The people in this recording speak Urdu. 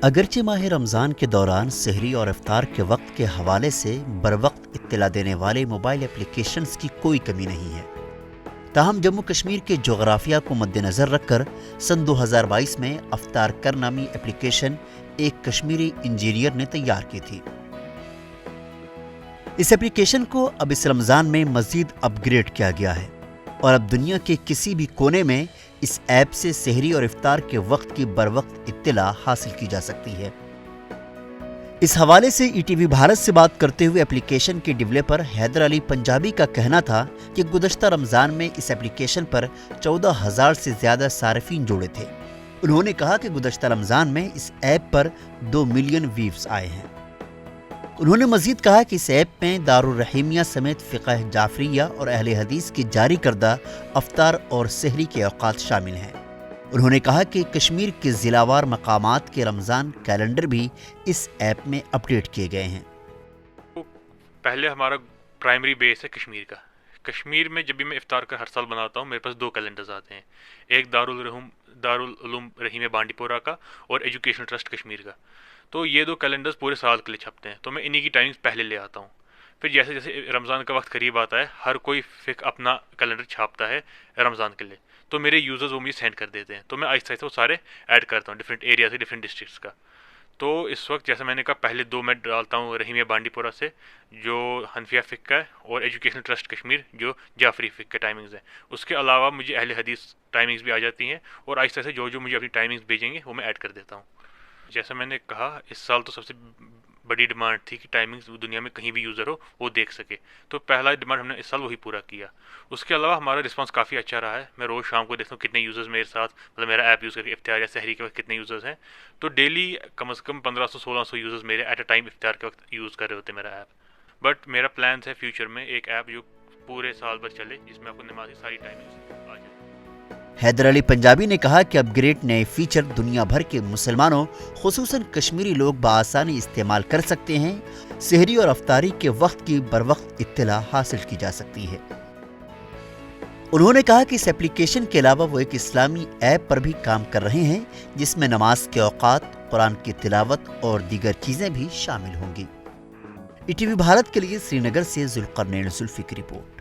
اگرچہ ماہ رمضان کے دوران سحری اور افطار کے وقت کے حوالے سے بروقت اطلاع دینے والے موبائل اپلیکیشنز کی کوئی کمی نہیں ہے، تاہم جموں کشمیر کے جغرافیہ کو مد نظر رکھ کر سن 2022 میں افطار کر نامی اپلیکیشن ایک کشمیری انجینئر نے تیار کی تھی۔ اس اپلیکیشن کو اب اس رمضان میں مزید اپ گریڈ کیا گیا ہے اور اب دنیا کے کسی بھی کونے میں اس ایپ سے سحری اور افطار کے وقت کی بروقت اطلاع حاصل کی جا سکتی ہے۔ اس حوالے سے ای ٹی وی بھارت سے بات کرتے ہوئے اپلیکیشن کے ڈیولپر حیدر علی پنجابی کا کہنا تھا کہ گزشتہ رمضان میں اس اپلیکیشن پر 14,000 سے زیادہ صارفین جڑے تھے۔ انہوں نے کہا کہ گزشتہ رمضان میں اس ایپ پر 2 ملین ویوز آئے ہیں۔ انہوں نے مزید کہا کہ اس ایپ میں دارالرحیمیہ سمیت فقہ جعفریہ اور اہل حدیث کی جاری کردہ افطار اور سحری کے اوقات شامل ہیں۔ انہوں نے کہا کہ کشمیر کے ضلع وار مقامات کے رمضان کیلنڈر بھی اس ایپ میں اپڈیٹ کیے گئے ہیں۔ پہلے ہمارا پرائمری بیس ہے کشمیر کا۔ کشمیر میں جب بھی میں افطار کا ہر سال بناتا ہوں، میرے پاس 2 کیلنڈرز آتے ہیں، ایک دارالعلوم رحیم بانڈی پورہ کا اور ایجوکیشن ٹرسٹ کشمیر کا۔ تو یہ 2 کیلنڈرز پورے سال کے لیے چھپتے ہیں، تو میں انہی کی ٹائمنگز پہلے لے آتا ہوں۔ پھر جیسے جیسے رمضان کا وقت قریب آتا ہے، ہر کوئی اپنا کیلنڈر چھاپتا ہے رمضان کے لیے، تو میرے یوزرز وہ مجھے سینڈ کر دیتے ہیں، تو میں آہستہ آہستہ وہ سارے ایڈ کرتا ہوں ڈفرینٹ ایریا سے، ڈفرینٹ ڈسٹرکٹس کا۔ تو اس وقت جیسے میں نے کہا پہلے 2 میں ڈالتا ہوں رحیمیہ بانڈی پورہ سے جو حنفیہ فقہ ہے، اور ایجوکیشن ٹرسٹ کشمیر جو جعفری فقہ کے ٹائمنگز ہیں۔ اس کے علاوہ مجھے اہل حدیث ٹائمنگز بھی آ جاتی ہیں، اور آہستہ سے جو مجھے اپنی ٹائمنگز بھیجیں گے وہ میں ایڈ کر دیتا ہوں۔ جیسا میں نے کہا اس سال تو سب سے بڑی ڈیمانڈ تھی کہ ٹائمنگز دنیا میں کہیں بھی یوزر ہو وہ دیکھ سکے، تو پہلا ڈیمانڈ ہم نے اس سال وہی پورا کیا۔ اس کے علاوہ ہمارا رسپانس کافی اچھا رہا ہے۔ میں روز شام کو دیکھتا ہوں کتنے یوزرز میرے ساتھ، مطلب میرا ایپ یوز کر کے افطار یا سحری کے وقت کتنے یوزرز ہیں، تو ڈیلی کم از کم 1500-1600 یوزرز میرے ایٹ اے ٹائم افطار کے وقت یوز کر رہے ہوتے ہیں میرا ایپ۔ بٹ میرا پلانس ہے فیوچر میں ایک ایپ جو پورے سال بھر چلے، جس میں آپ کو نماز کی ساری ٹائمنگز آ جائے۔ حیدر علی پنجابی نے کہا کہ اپ گریڈ نئے فیچر دنیا بھر کے مسلمانوں خصوصاً کشمیری لوگ بآسانی استعمال کر سکتے ہیں۔ سحری اور افطاری کے وقت کی بروقت اطلاع حاصل کی جا سکتی ہے۔ انہوں نے کہا کہ اس اپلیکیشن کے علاوہ وہ ایک اسلامی ایپ پر بھی کام کر رہے ہیں جس میں نماز کے اوقات، قرآن کی تلاوت اور دیگر چیزیں بھی شامل ہوں گی۔ ای ٹی وی بھارت کے لیے سری نگر سے ذوالقرنین زلفی کی رپورٹ۔